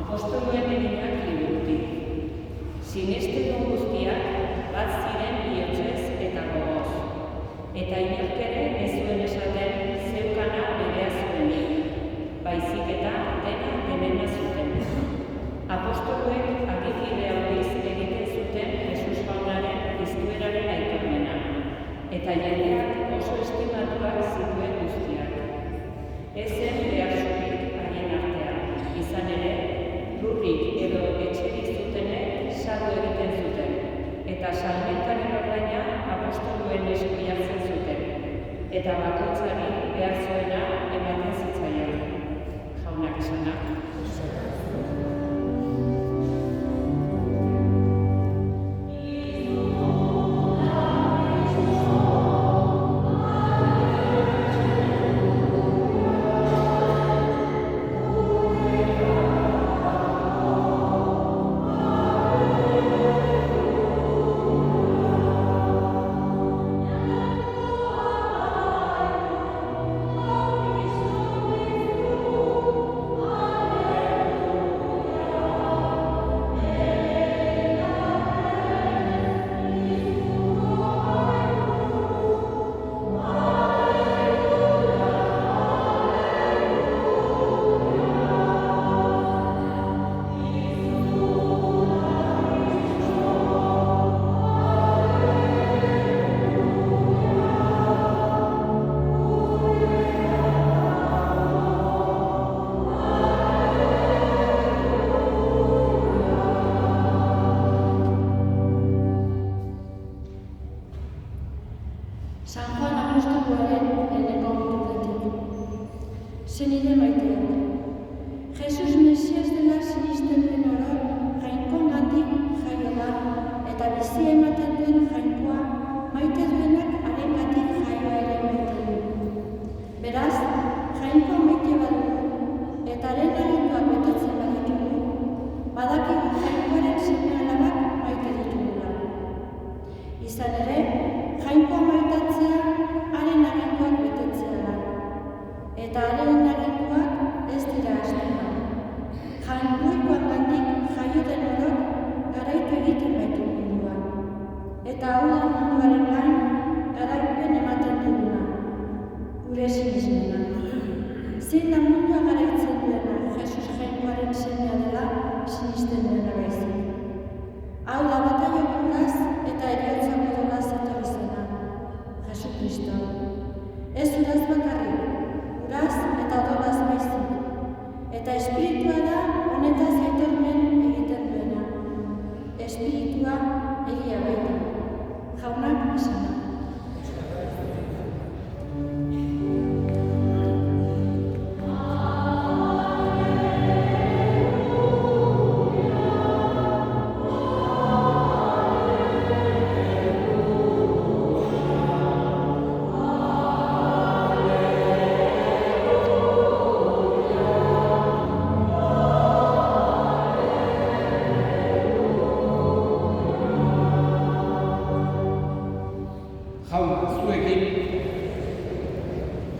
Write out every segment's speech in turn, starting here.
Apostoluen eginak liburutik. Sinestedun guztiak bat ziren bihotzez eta gogoz. Eta inork ere ez zuen esaten zeukana berea zuenik, baizik eta dena denena zuten. Apostoluek agirre handiz egiten zuten Jesus jaunaren piztueraren aitormena, eta jendeak oso estimatuak zituen guztiak. Ez zen behar zurik haien artean, izan ere, lurrik edo etxerik zutenek saldu egiten zuten, eta salmentaren ordaina apostoluen esku jartzen zuten, eta bakoitzari behar zuena ematen zitzaion. Jaunak esanak. San Juan apostoluaren lehenengo minutuetik. Senide maiteak. Jesus Mesias dela sinisten duen orok jainkoengatik jaio da, eta bizi ematen duen jainkoa maite duenak harengatik jaioa ere maite du. Beraz, jainkoa maite badugu, eta haren aginduak betetzen baditugu, badakigu jainkoaren seme-alabak maite ditugula. Izan ere, jainkoa maitatzea haren aginduak betetzea da. Eta haren aginduak ez dira astuna. Jainkoengandik jaio den orok garaitu egiten baitu munduan. Eta hau da munduarengan garaipen ematen duguna. Gure sinesmena. Zein da mundua garaitzen duena Jesus jainkoaren semea dela sinisten duena baizik. Hau da bataio kuraz eta eriotza modolaz etorri zena, Jesu Kristo. Ez uraz bakarrik, uraz eta odolaz baizik. Eta espiritua da honetaz aitormen egiten duena. Espiritua egia baita. Jaunak esana.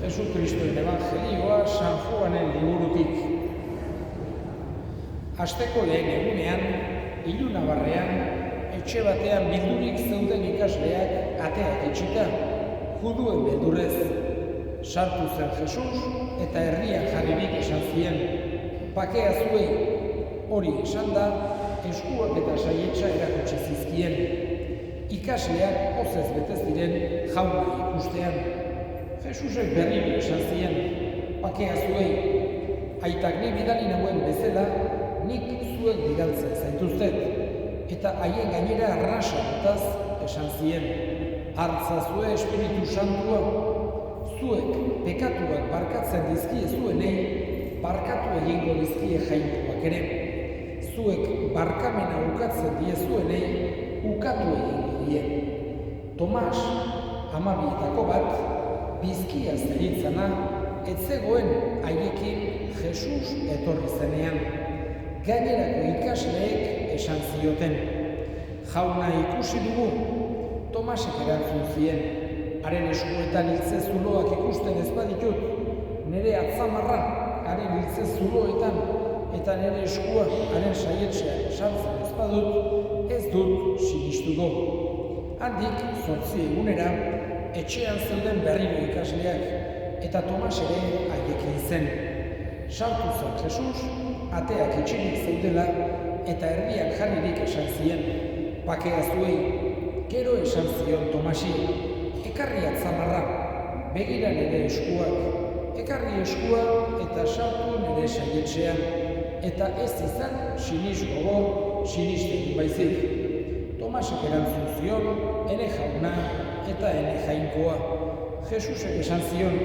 Jesu Kristoen evangelioa San Juanen liburutik. Asteko lehen egunean, ilunabarrean, etxe batean bildurik zeuden ikasleak ateak itxita, juduen beldurrez. Sartu zen Jesus eta herriak jarririk esan zien, bakea zuei, hori esan da, eskuak eta saietsa erakutsi zizkien. Ikasleak pozez betez diren jauna ikustean. Jesusek berriro esan zien, bakea zuei, aitak ni bidali nagoen bezala, nik zuek bidaltzen zaituztet, eta haien gainera arrasa dutaz esan zien, hartzazue Espiritu Santua, zuek pekatuak barkatzen dizkie zuenei, barkatu egingo dizkie jainkoak ere. Zuek barkamena ukatzen diezuenei, ukatu egingo die. Tomas, 12etako bat, bizkia zeritzana, ez zegoen haiekin Jesus etorri zenean. Gainerako ikasleek esan zioten. Jauna ikusi dugu, Tomasek erantzun zien. Haren eskuetan hiltze zuloak ikusten ez baditut, nire atzamarra haren hiltze zuloetan eta nire eskua haren saietxean sartzen ez badut, ez dut sinistuko. Handik 8 egunera etxean zeuden berriro ikasleak eta Tomas ere haiekin zen. Sartu zen Jesus, ateak itxirik zeudela eta erdiak jarririk esan zien. Pakea zuei, gero esan zion Tomasi, ekarri atzamarra, begira nire eskuak, ekarri eskua eta sartu nire saietxean, eta ez izan sinisgogo, sinisten baizik. Tomasek erantzun zion, ene jauna eta ene jainkoa. Jesusek esan zion,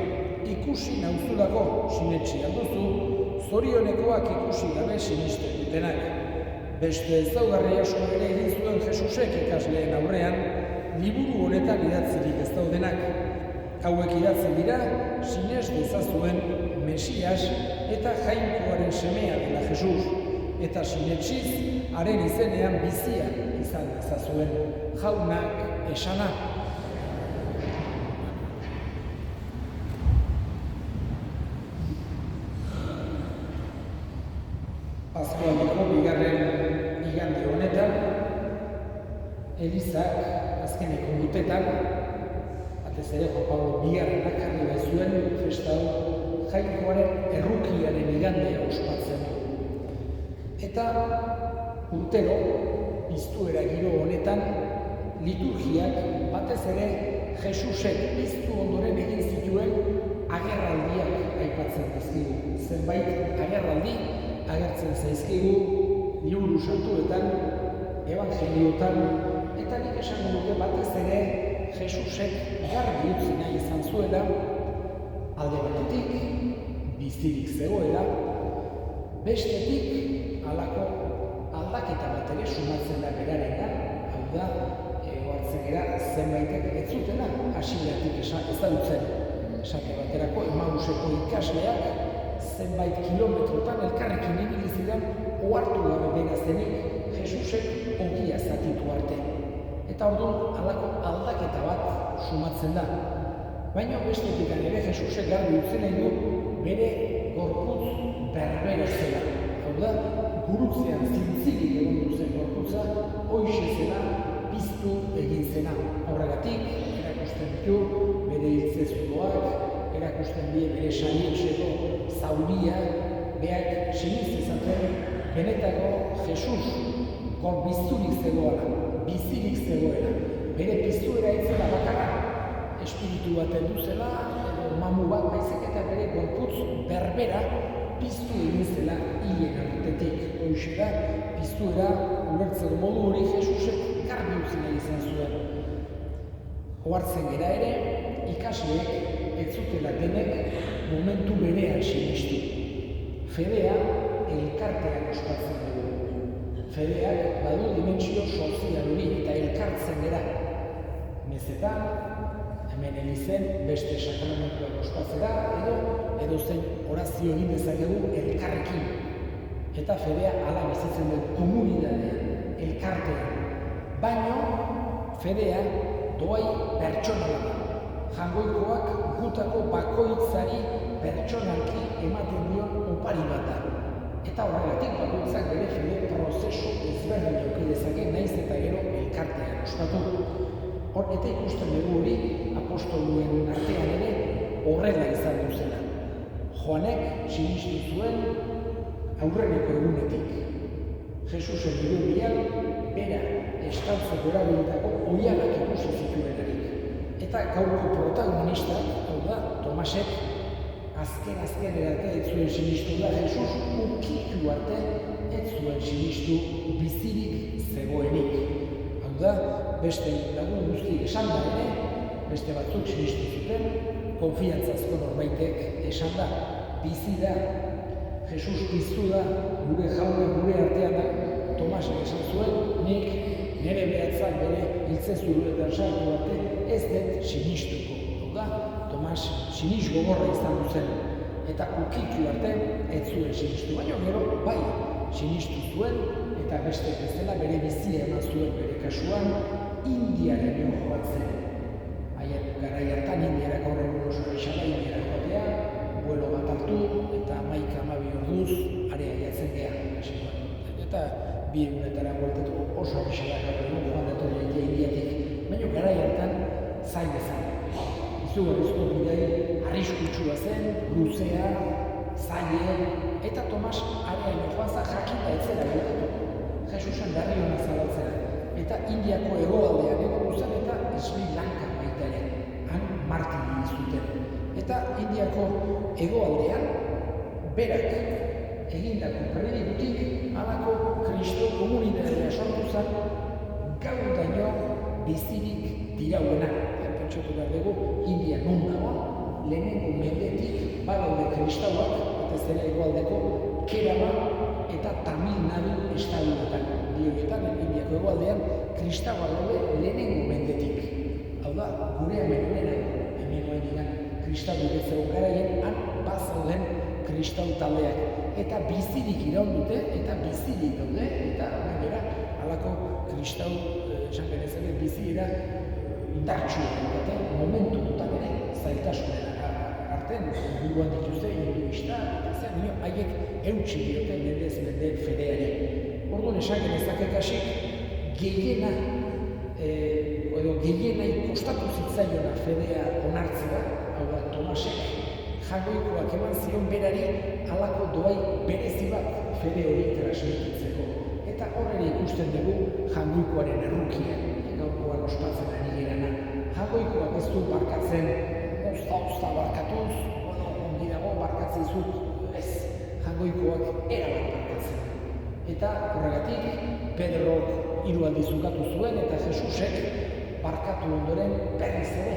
ikusi nauzulako sinetsi alduzu, zorionekoak ikusi gabe sinisten dutenak. Beste ezaugarri asko ere egin zuen Jesusek ikasleen aurrean, liburu honetan idatzirik ez daudenak. Hauek idatzen dira, sines dezazuen Mesias eta jainkoaren semea dela Jesus, eta sinetsiz, haren izenean bizia izan dezazuen, jaunak esana. Paskualdiko bigarren igande honetan, Elizak azkeneko urtetan, batez ere Joan Pablo bigarrenak jarri baizuen festa hau jainkoaren errukiaren igandea ospatzen du. Eta urtero, piztuera giro honetan, liturgiak batez ere Jesusek piztu ondoren egin zituen agerraldiak aipatzen dizkigu. Zenbait agerraldi agertzen zaizkigu liburu santuetan, evangeliotan, eta nik esango nuke batez ere Jesusek garbi utzi nahi izan zuela, alde batetik bizirik zegoela, bestetik halako aldaketa bat ere sumatzen da berarengan, hau da, ohartzen gara zenbaitek ez zutela hasieratik ezagutzen. Esate baterako Emauseko ikasleak zenbait kilometrotan elkarrekin ibili ziren ohartu gabe bera zenik Jesusek ogia zatitu arte. Eta orduan halako aldaketa bat sumatzen da. Baina bestetik ere Jesusek garbi utzi nahi du bere gorputz berbera zela. Hau da, gurutzean zintzilik egon zen gorputza, hoixe zela piztu egin zena. Horregatik, erakusten ditu bere hiltze zuloak, erakusten die bere saietxeko zauriak, beak siniz izaten benetako Jesus bizturik zegoela, bizirik zegoela. Bere piztuera ez zela bakarra, espiritu bat heldu zela, edo mamu bat baizik eta bere gorputz berbera piztu egin zela hilen artetik. Hoxe da, piztuera ulertzeko modu hori Jesusek garbi utzi nahi izan zuen. Ohartzen gera ere, ikasleek ez zutela denek momentu berean sinistu. Fedea elkartean ospatzen dugu. Fedeak badu dimentsio sozial hori eta elkartzen gera. Mezetan, hemen elizen beste sakramentuak ospatzera, edo zen orazio egin dezakegu elkarrekin. Eta fedea hala bizitzen den komunidadean, elkartean. Baina fedea doai pertsonala da. Jangoikoak gutako bakoitzari pertsonalki ematen dion opari bat da. Eta horregatik bakoitzak bere fede prozesu ezberdin eduki dezake naiz eta gero elkartean ospatu. Hor eta ikusten dugu hori apostoluen artean ere horrela izan duzela. Joanek sinistu zuen aurreneko egunetik. Jesusen irudian bera estaltzeko erabilitako oihalak ikusi zituenarik. Eta gaurko protagonistak, hau da, Tomasek, azken arte ez zuen sinistu da, Jesus ukitu arte ez zuen sinistu bizirik zegoenik. Hau da, beste lagun guztiek esan da ere, beste batzuk sinistu zuten, konfiantzazko norbaitek esan da, bizi da. Jesus piztu da, gure jaune, gure artean da, Tomasek esan zuen, nik nire behatzak bere hiltzezuruetan sartu arte ez dut sinistuko. Hau da, Tomas sinis gogorra izan zen, eta ukitu arte ez zuen sinistu. Baina gero, bai, sinistu zuen, eta beste bezala bere bizia eman zuen bere kasuan, Indiaren joan zen. Garai hartan Indiara gaur egun oso erraza Indiara joatea, vuelo bat hartu, eta 11-12 orduz area jatzen geha. Eta bi egunetara bueltatu oso erraza gaur egun joan datorra Indiatik. Baina garai hartan zain ezan. Izugarrizko bidei arriskutsua zen, luzea, zaile, eta Tomas areaino joan za jakinda etzera bueltatu. Jesusen berri hona zabaltzera. Eta Indiako hegoaldean egon zen eta Sri Lanka baita ere. Han martiri zuten. Eta Indiako hegoaldean berak egindako predikutik halako Kristo komunitatea sortu zen gaur daño bizirik dirauena. Pentsatu behar dugu, India non dago, lehenengo mendetik badaude kristauak, batez ere hegoaldeko Kerala eta Tamil Nadu estaduetan. Dioetan, Indiako hegoaldean, kristauak daude lehenengo mendetik. Hau da, gure hemenera, hemen digan kristau dugetzeko garaien, han bazauden kristau taldeak. Eta bizirik iraun dute, eta bizirik daude, eta gainera, halako kristau, esan genezake, bizira indartsua dute, momentu dutan ere, zailtasunera artean, buruan dituzte, hinduista, eta zen, haiek eutsi diote mendez mende fedeari. Orduan esan genezake kasik, gehienai kostatu zitzaiona fedea onartzea, hau da, Tomasek, jagoikoak eman zion berari halako doai berezi bat fede hori transmititzeko. Eta horrela ikusten dugu jagoikoaren errukia, gaurkoan ospatzen ari gerana. Jagoikoak ez du barkatzen, ozta barkatuz, ongi dago barkatzen zut, ez, jagoikoak erabat barkatzen. Eta horregatik, Pedrok 3 aldiz ukatu zuen eta Jesusek barkatu ondoren berriz ere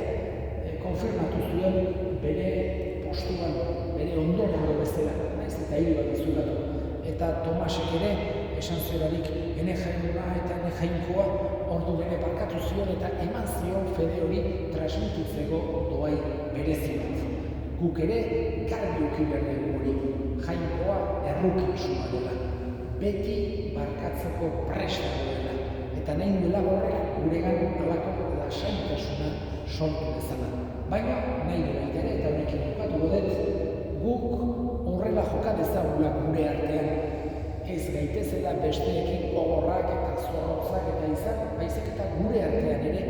konfirmatu zuen bere postuan, bere ondorengo bezala, naiz eta 3 aldiz ukatu. Eta Tomasek ere esan zerarik ene jainua eta ene jainkoa ordu bere barkatu zion eta eman zion fede hori transmititzeko doai berezi bat. Guk ere garbi uki behar dugu hori, jainkoa errukisua dela. Beti barkatzeko prestago dela. Eta nahi duela horrek guregan halako lasaitasuna sortu dezala. Baina nahi dela ere, eta honekin bukatuko dut, guk horrela joka dezagula gure artean. Ez gaitezela besteekin gogorrak eta zorrotzak eta izan, baizik eta gure artean ere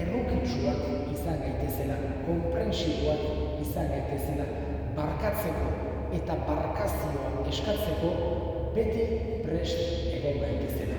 errukitsuak izan gaitezela, konprensibioak izan gaitezela, barkatzeko eta barkazioa eskatzeko beti prest egon gaitezela.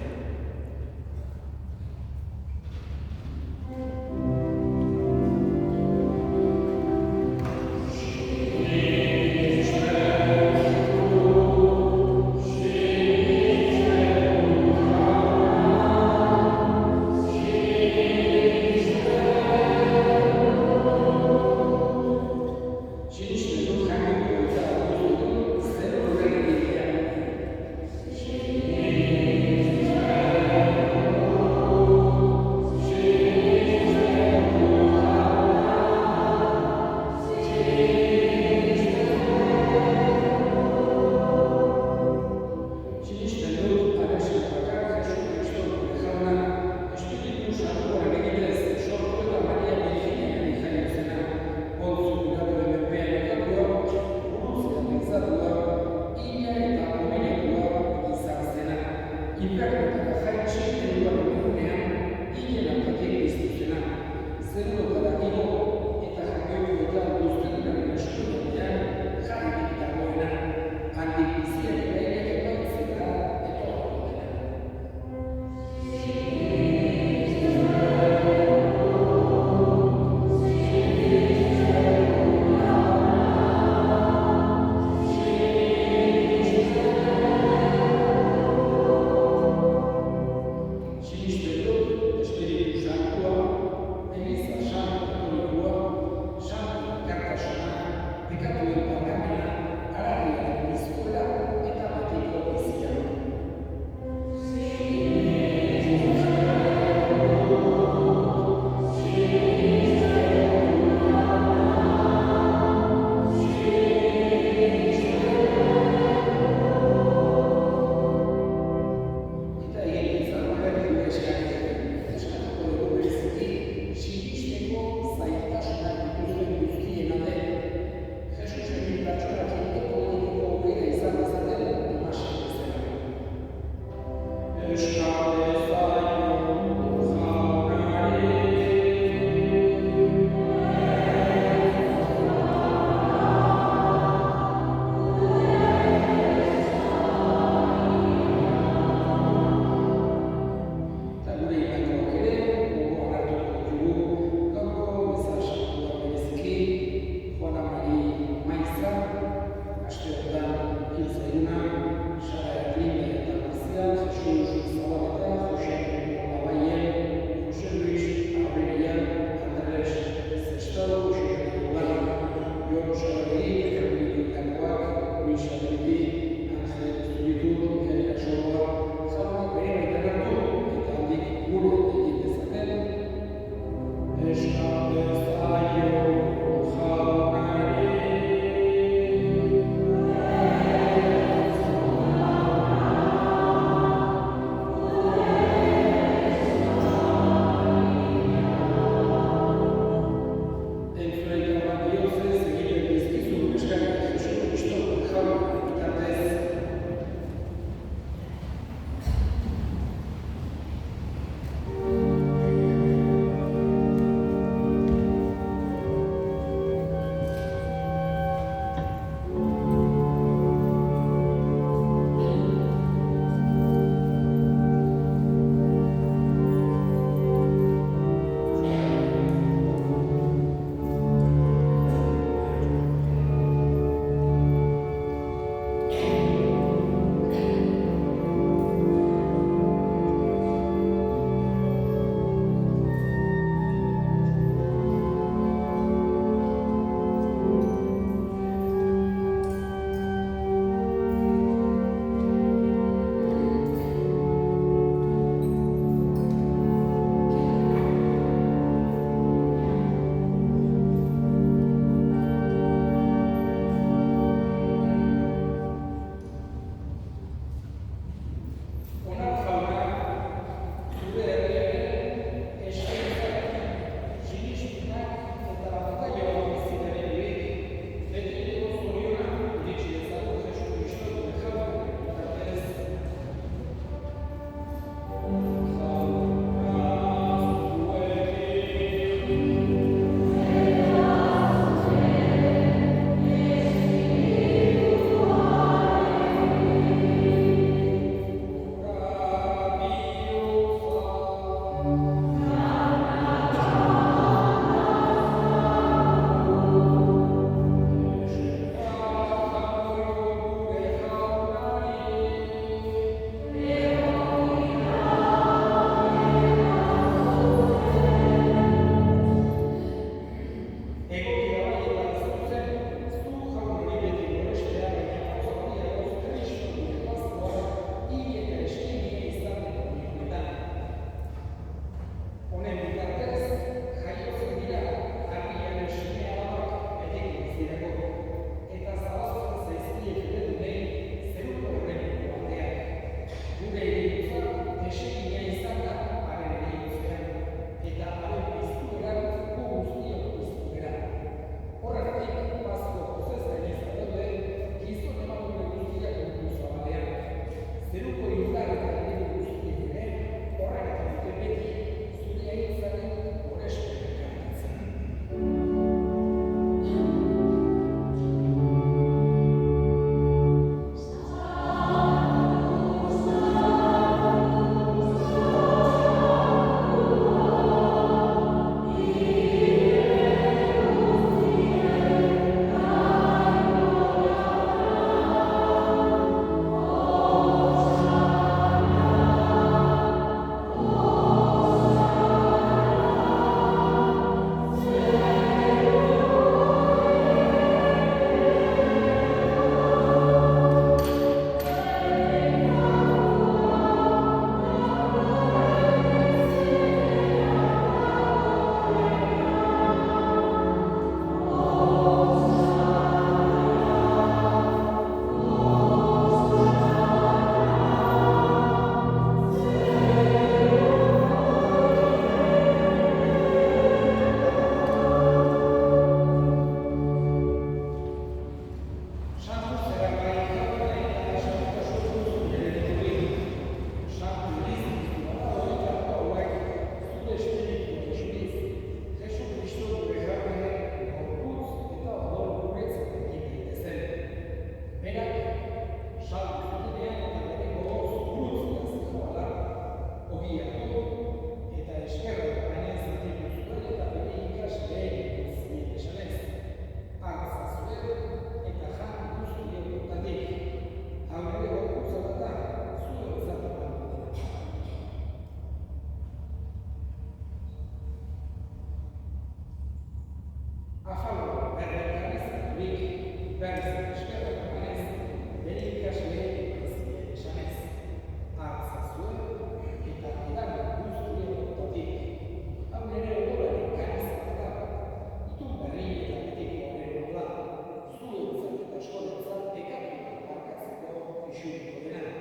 itxuriko dena,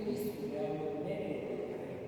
egiztu hau nire horretaren.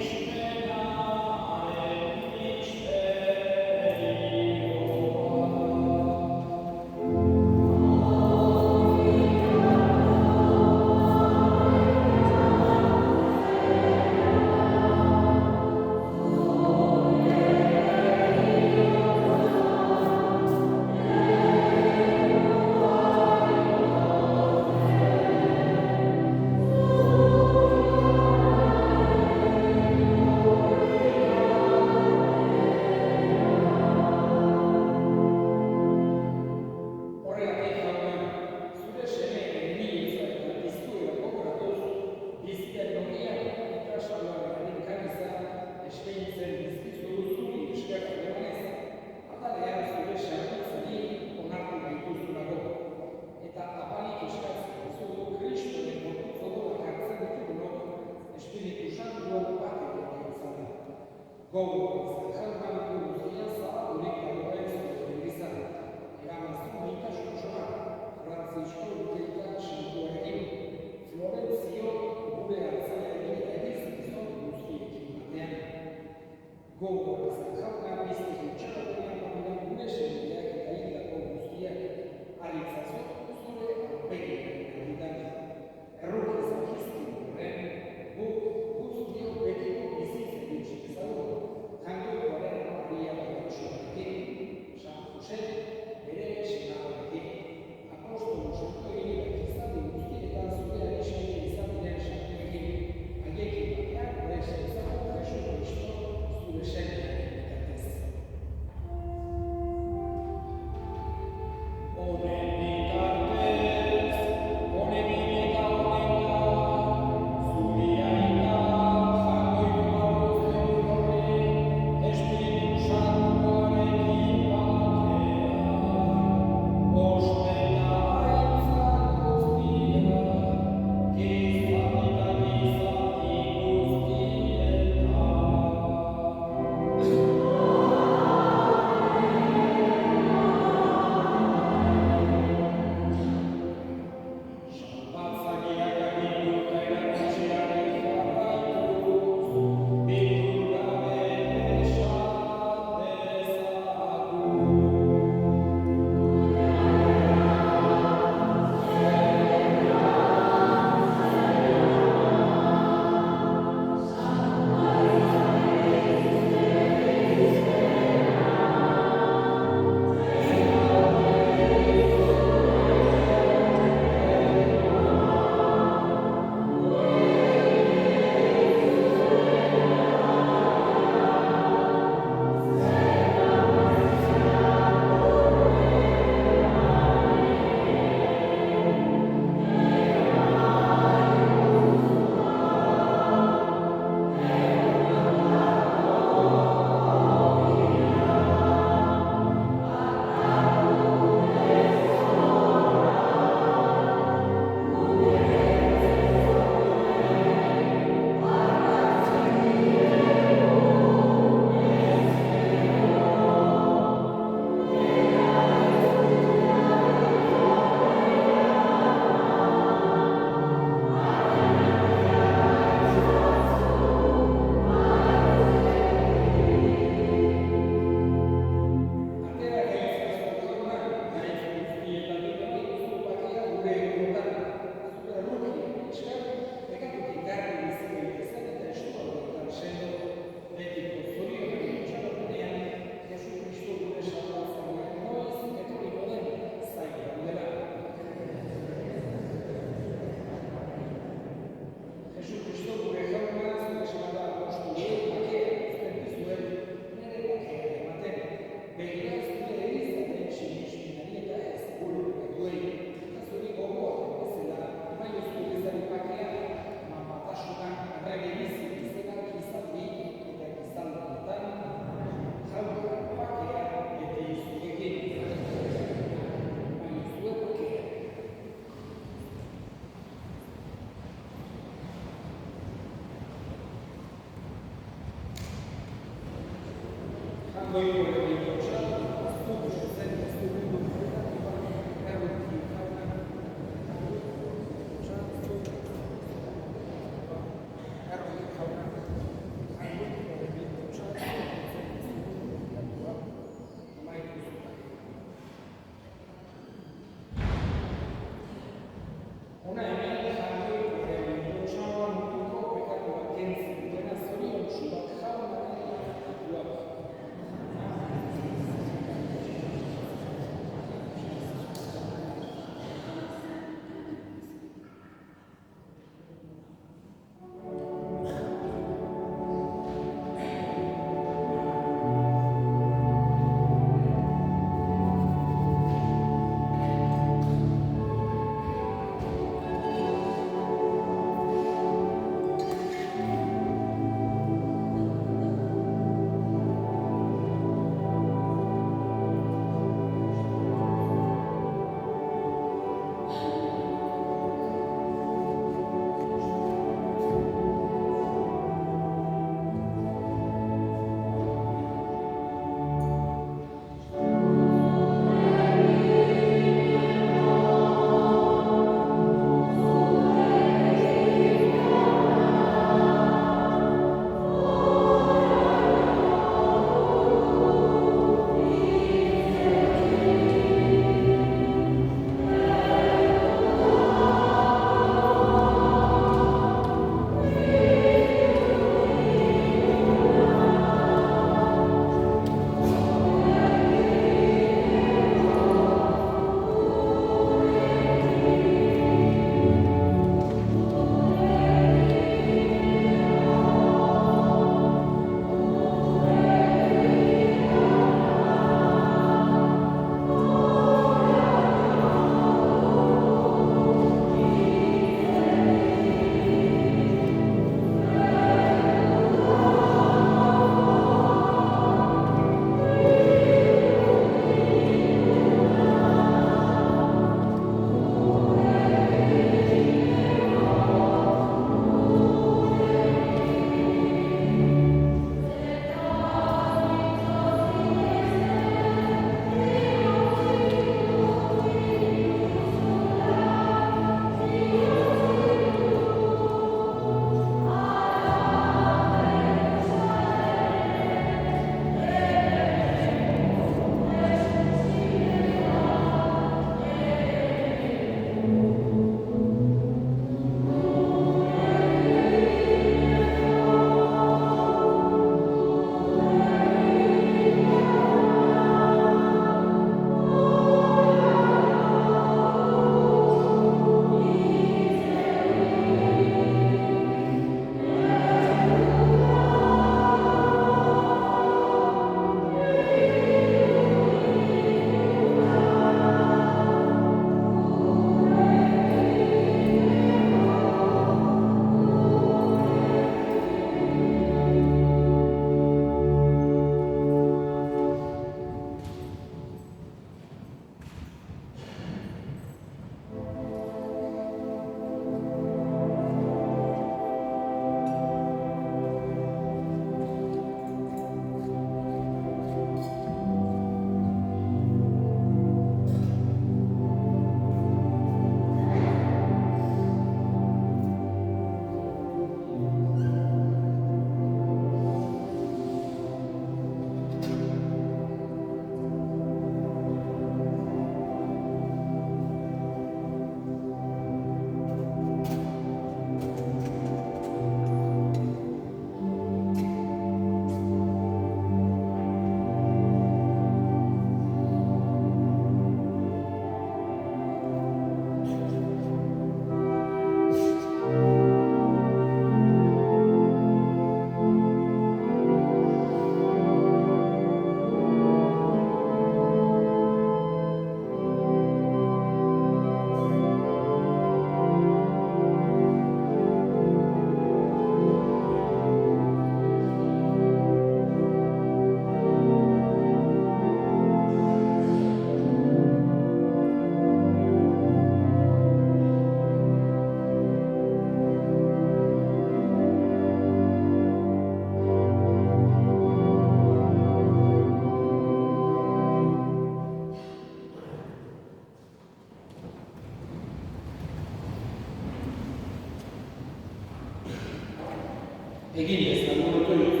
egin ez da burutoiz.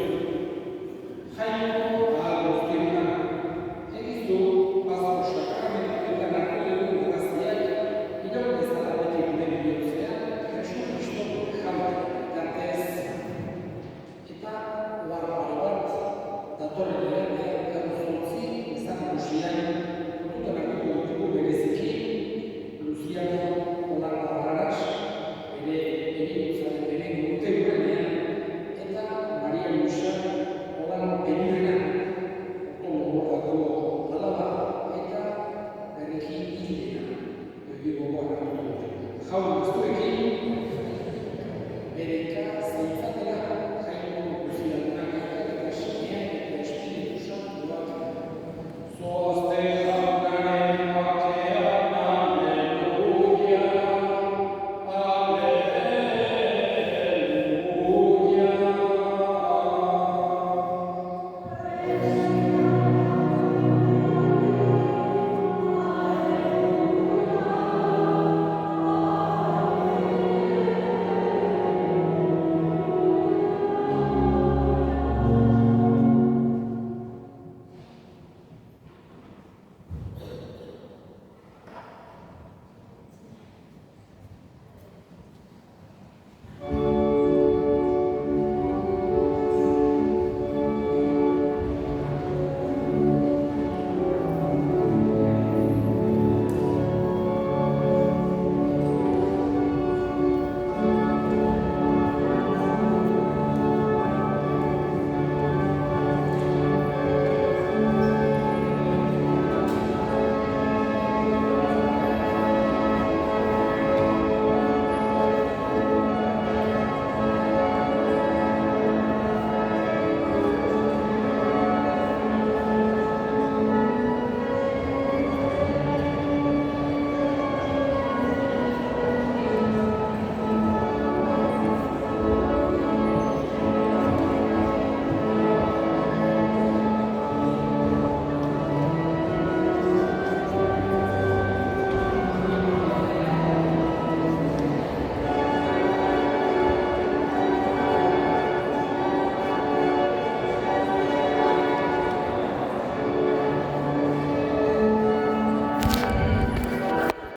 Jaiko ahal guztiena, egizu bazko sakramentuetan hartu dugu gaztiak, iraun ez da beti gure bihotzean, Jesu Kristo gatez. Eta, oharra bat, datorren